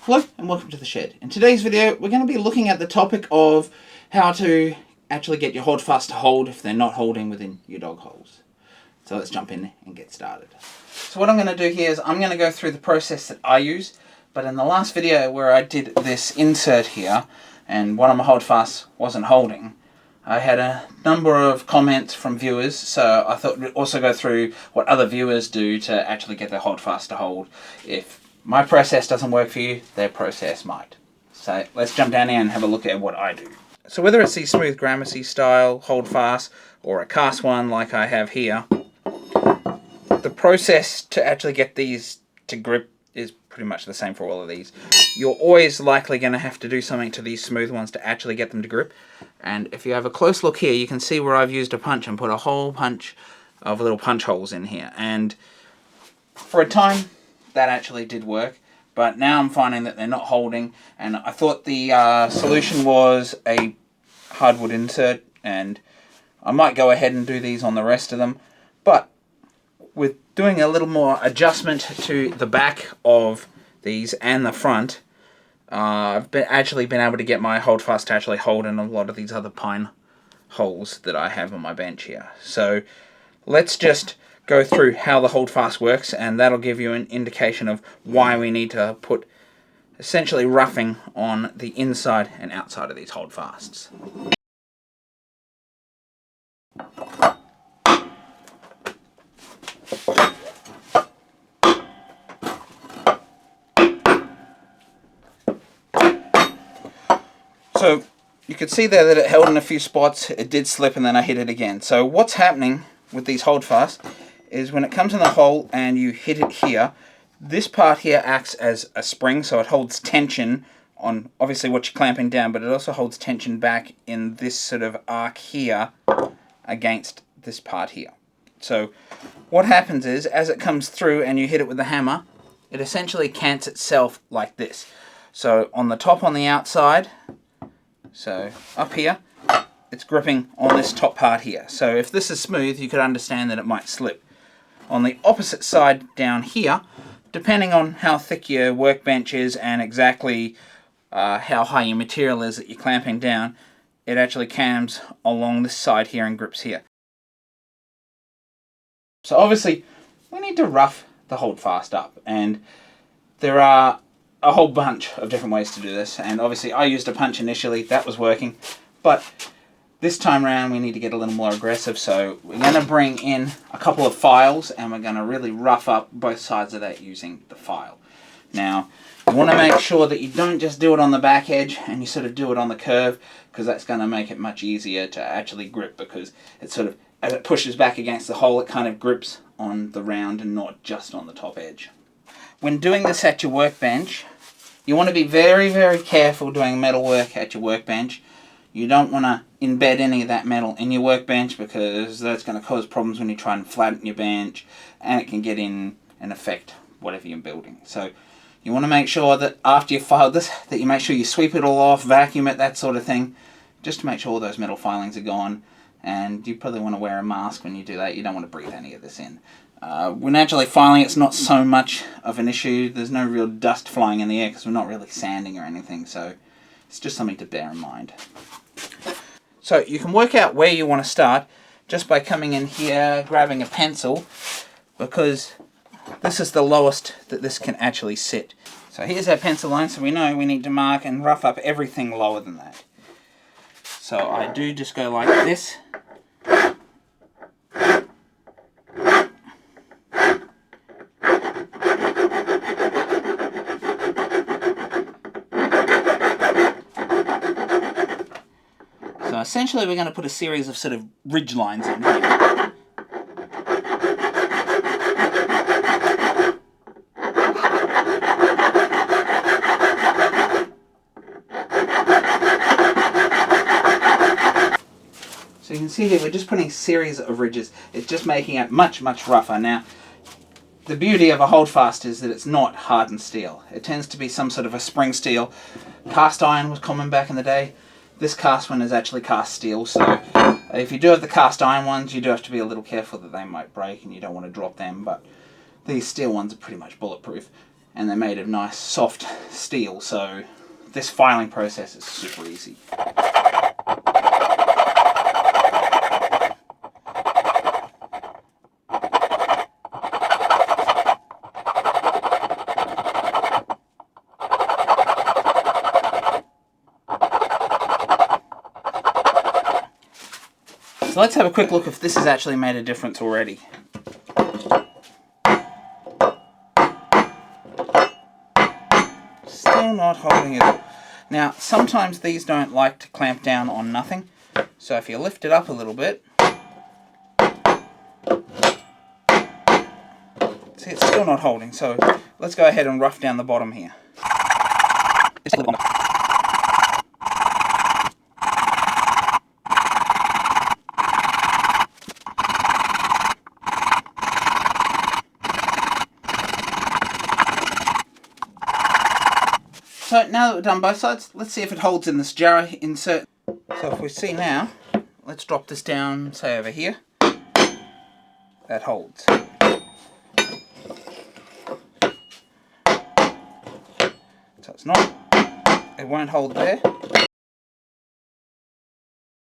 Hello and welcome to the shed. In today's video we're going to be looking at the topic of how to actually get your holdfast to hold if they're not holding within your dog holes. So let's jump in and get started. So what I'm going to do here is I'm going to go through the process that I use, but in the last video where I did this insert here and one of my holdfasts wasn't holding, I had a number of comments from viewers, so I thought we'd also go through what other viewers do to actually get their holdfast to hold. If my process doesn't work for you, their process might. So let's jump down here and have a look at what I do. So whether it's the smooth Gramercy style holdfast or a cast one like I have here, the process to actually get these to grip is pretty much the same for all of these. You're always likely going to have to do something to these smooth ones to actually get them to grip. And if you have a close look here, you can see where I've used a punch and put a whole bunch of little punch holes in here. And for a time, that actually did work, but now I'm finding that they're not holding, and I thought the solution was a hardwood insert, and I might go ahead and do these on the rest of them, but with doing a little more adjustment to the back of these and the front, I've actually been able to get my holdfast to actually hold in a lot of these other pine holes that I have on my bench here. So let's just go through how the holdfast works, and that'll give you an indication of why we need to put essentially roughing on the inside and outside of these holdfasts. So you could see there that it held in a few spots, it did slip, and then I hit it again. So what's happening with these holdfasts is when it comes in the hole and you hit it here, this part here acts as a spring, so it holds tension on obviously what you're clamping down, but it also holds tension back in this sort of arc here against this part here. So what happens is, as it comes through and you hit it with the hammer, it essentially cants itself like this. So on the top on the outside, so up here, it's gripping on this top part here. So if this is smooth, you could understand that it might slip. On the opposite side down here, depending on how thick your workbench is and exactly how high your material is that you're clamping down, it actually cams along this side here and grips here. So obviously, we need to rough the holdfast up, and there are a whole bunch of different ways to do this, and obviously I used a punch initially, that was working, but this time around we need to get a little more aggressive, so we're going to bring in a couple of files and we're going to really rough up both sides of that using the file. Now, you want to make sure that you don't just do it on the back edge and you sort of do it on the curve, because that's going to make it much easier to actually grip, because it sort of, as it pushes back against the hole, it kind of grips on the round and not just on the top edge. When doing this at your workbench, you want to be very, very careful doing metal work at your workbench. You don't want to embed any of that metal in your workbench, because that's going to cause problems when you try and flatten your bench, and it can get in and affect whatever you're building. So you want to make sure that after you've filed this, that you make sure you sweep it all off, vacuum it, that sort of thing, just to make sure all those metal filings are gone. And you probably want to wear a mask when you do that. You don't want to breathe any of this in. When actually filing, it's not so much of an issue. There's no real dust flying in the air because we're not really sanding or anything, so it's just something to bear in mind. So you can work out where you want to start just by coming in here, grabbing a pencil, because this is the lowest that this can actually sit. So here's our pencil line, so we know we need to mark and rough up everything lower than that. So I do just go like this. So essentially we're going to put a series of sort of ridge lines in here. So you can see here we're just putting a series of ridges. It's just making it much, much rougher. Now, the beauty of a holdfast is that it's not hardened steel. It tends to be some sort of a spring steel. Cast iron was common back in the day. This cast one is actually cast steel, so if you do have the cast iron ones, you do have to be a little careful that they might break and you don't want to drop them, but these steel ones are pretty much bulletproof. and they're made of nice soft steel, so this filing process is super easy. So let's have a quick look if this has actually made a difference already. Still not holding it. Now, sometimes these don't like to clamp down on nothing, so if you lift it up a little bit, see, it's still not holding, so let's go ahead and rough down the bottom here. So now that we've done both sides, let's see if it holds in this jar insert. So if we see now, let's drop this down, say over here. That holds. So it's not, it won't hold there.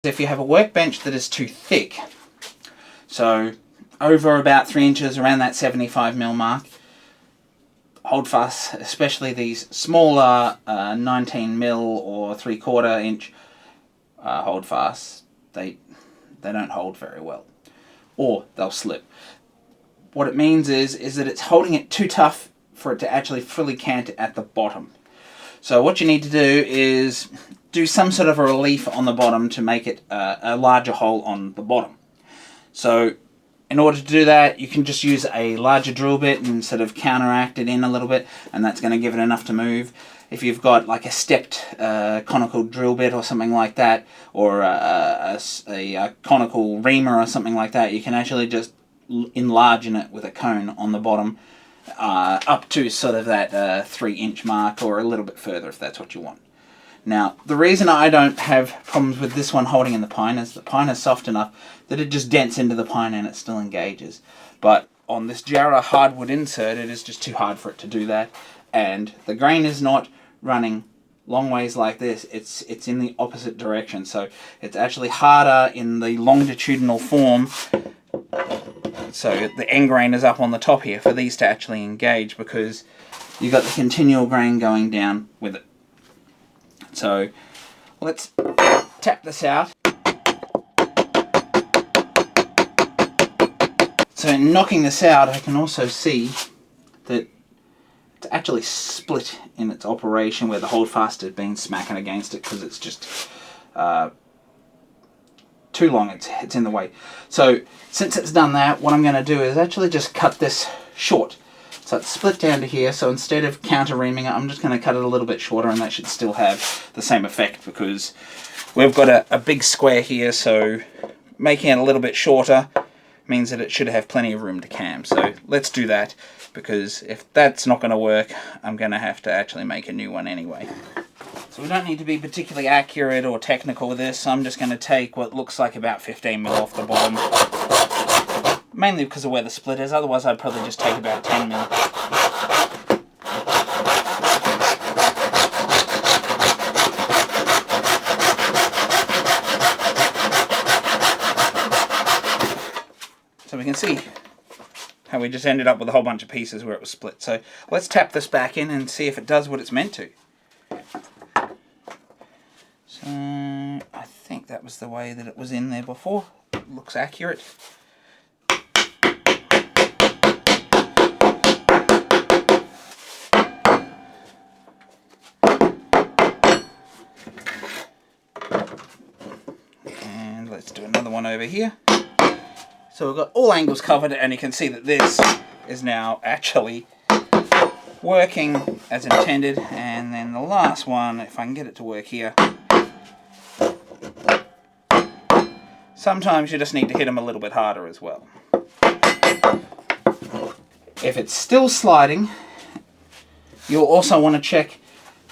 If you have a workbench that is too thick, so over about 3 inches, around that 75mm mark, Holdfasts, especially these smaller 19mm or 3/4 inch Holdfasts, they don't hold very well, or they'll slip. What it means is that it's holding it too tough for it to actually fully cant at the bottom. So what you need to do is do some sort of a relief on the bottom to make it a larger hole on the bottom. So in order to do that, you can just use a larger drill bit and sort of counteract it in a little bit, and that's going to give it enough to move. If you've got like a stepped conical drill bit or something like that, or a conical reamer or something like that, you can actually just enlarge it with a cone on the bottom up to sort of that 3-inch mark, or a little bit further if that's what you want. Now, the reason I don't have problems with this one holding in the pine is the pine is soft enough that it just dents into the pine and it still engages. But on this Jarrah hardwood insert, it is just too hard for it to do that. And the grain is not running long ways like this, it's in the opposite direction. So it's actually harder in the longitudinal form. So the end grain is up on the top here for these to actually engage, because you've got the continual grain going down with it. So let's tap this out. So in knocking this out, I can also see that it's actually split in its operation, where the holdfast has been smacking against it because it's just too long, it's in the way. So since it's done that, what I'm going to do is actually just cut this short. So it's split down to here, so instead of counter reaming it, I'm just going to cut it a little bit shorter, and that should still have the same effect, because we've got a big square here, so making it a little bit shorter means that it should have plenty of room to cam. So let's do that, because if that's not going to work, I'm going to have to actually make a new one anyway. So we don't need to be particularly accurate or technical with this. I'm just going to take what looks like about 15mm off the bottom. Mainly because of where the split is, otherwise I'd probably just take about 10mm. So we can see how we just ended up with a whole bunch of pieces where it was split. So let's tap this back in and see if it does what it's meant to. So I think that was the way that it was in there before. It looks accurate. Let's do another one over here. So we've got all angles covered, and you can see that this is now actually working as intended. And then the last one, if I can get it to work here. Sometimes you just need to hit them a little bit harder as well. If it's still sliding, you'll also want to check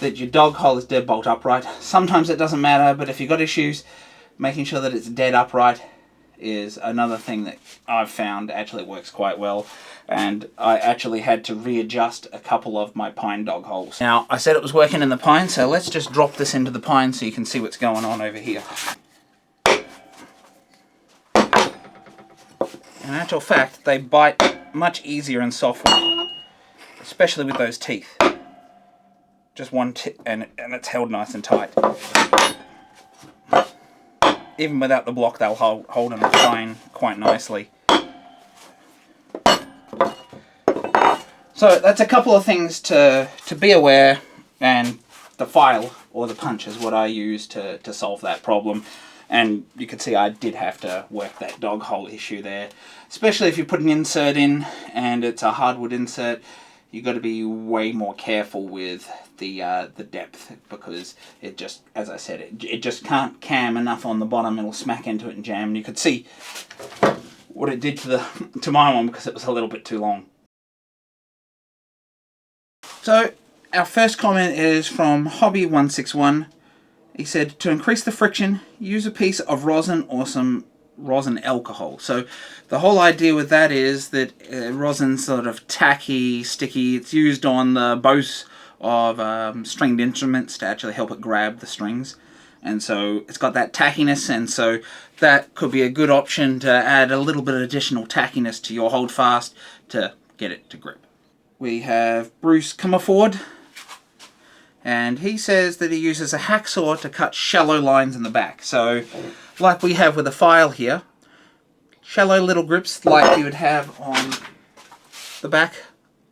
that your dog hole is deadbolt upright. Sometimes it doesn't matter, but if you've got issues, making sure that it's dead upright is another thing that I've found actually works quite well, and I actually had to readjust a couple of my pine dog holes. Now, I said it was working in the pine, so let's just drop this into the pine so you can see what's going on over here. In actual fact, they bite much easier and softer, especially with those teeth. Just one and it's held nice and tight. Even without the block, they'll hold in the pine quite nicely. So that's a couple of things to be aware, and the file or the punch is what I use to solve that problem. And you can see I did have to work that dog hole issue there, especially if you put an insert in and it's a hardwood insert. You've got to be way more careful with the depth, because it just, as I said, it just can't cam enough on the bottom. It'll smack into it and jam. And you could see what it did to my one, because it was a little bit too long. So our first comment is from Hobby161. He said, to increase the friction, use a piece of rosin or some rosin alcohol. So the whole idea with that is that rosin's sort of tacky, sticky. It's used on the bows of stringed instruments to actually help it grab the strings. And so it's got that tackiness, and so that could be a good option to add a little bit of additional tackiness to your holdfast to get it to grip. We have Bruce Comerford, and he says that he uses a hacksaw to cut shallow lines in the back. So, like we have with a file here, shallow little grips like you would have on the back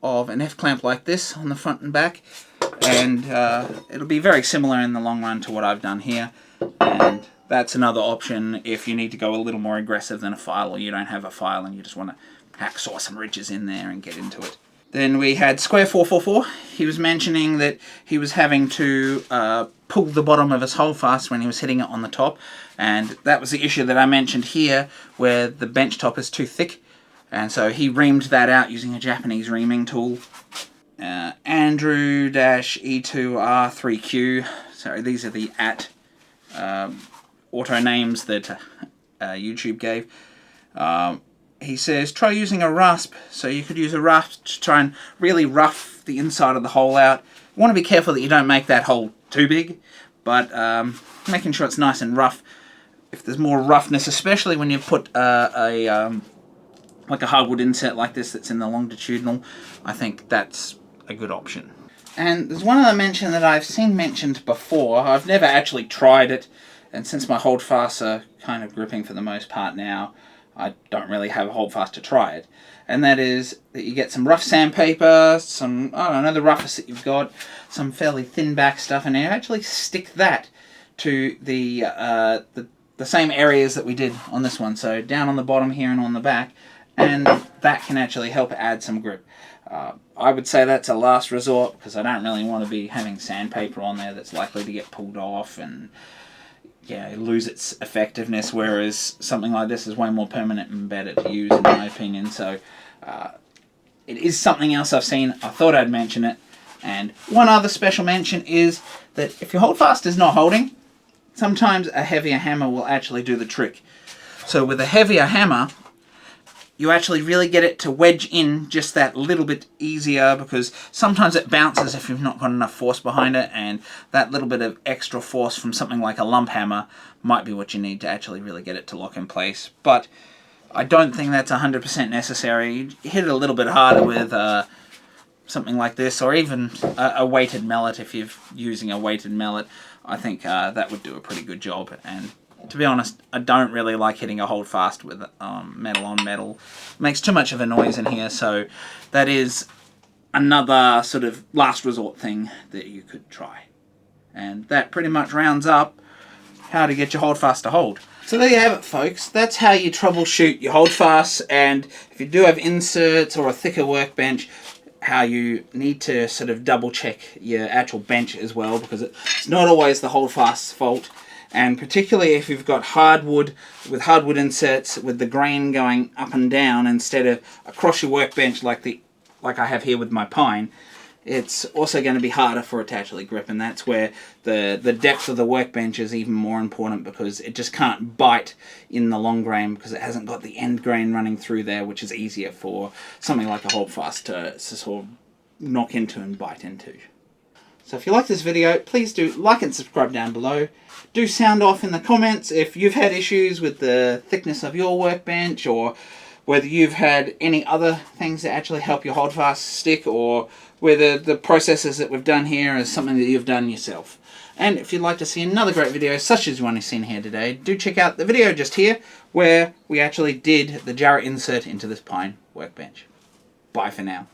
of an F-clamp like this on the front and back. And it'll be very similar in the long run to what I've done here. And that's another option if you need to go a little more aggressive than a file, or you don't have a file and you just want to hacksaw some ridges in there and get into it. Then we had Square444. He was mentioning that he was having to pull the bottom of his holdfast when he was hitting it on the top, and that was the issue that I mentioned here, where the bench top is too thick, and so he reamed that out using a Japanese reaming tool. Andrew-E2R3Q, sorry, these are the auto names that YouTube gave. He says, try using a rasp. So you could use a rasp to try and really rough the inside of the hole out. You want to be careful that you don't make that hole too big, but making sure it's nice and rough. If there's more roughness, especially when you put like a hardwood insert like this that's in the longitudinal, I think that's a good option. And there's one other mention that I've seen mentioned before. I've never actually tried it, and since my holdfasts are kind of gripping for the most part now, I don't really have a holdfast to try it. And that is that you get some rough sandpaper, some, I don't know, the roughest that you've got, some fairly thin back stuff, and you actually stick that to the same areas that we did on this one. So down on the bottom here and on the back, and that can actually help add some grip. I would say that's a last resort, because I don't really want to be having sandpaper on there that's likely to get pulled off and lose its effectiveness, whereas something like this is way more permanent and better to use, in my opinion. So it is something else I've seen. I thought I'd mention it. And one other special mention is that if your holdfast is not holding, sometimes a heavier hammer will actually do the trick. So with a heavier hammer, you actually really get it to wedge in just that little bit easier, because sometimes it bounces if you've not got enough force behind it, and that little bit of extra force from something like a lump hammer might be what you need to actually really get it to lock in place. But I don't think that's 100% necessary. You hit it a little bit harder with something like this, or even a weighted mallet. If you're using a weighted mallet, I think that would do a pretty good job. And to be honest, I don't really like hitting a holdfast with metal on metal. It makes too much of a noise in here, so that is another sort of last resort thing that you could try. And that pretty much rounds up how to get your holdfast to hold. So there you have it, folks. That's how you troubleshoot your holdfasts, and if you do have inserts or a thicker workbench, how you need to sort of double check your actual bench as well, because it's not always the holdfast's fault. And particularly if you've got hardwood with hardwood inserts with the grain going up and down instead of across your workbench like I have here with my pine, it's also going to be harder for it to actually grip, and that's where the depth of the workbench is even more important, because it just can't bite in the long grain because it hasn't got the end grain running through there, which is easier for something like a Holdfast to sort of knock into and bite into. So if you like this video, please do like and subscribe down below. Do sound off in the comments if you've had issues with the thickness of your workbench, or whether you've had any other things that actually help your Holdfast stick, or whether the processes that we've done here is something that you've done yourself. And if you'd like to see another great video such as the one you've seen here today, do check out the video just here where we actually did the jarrett insert into this pine workbench. Bye for now.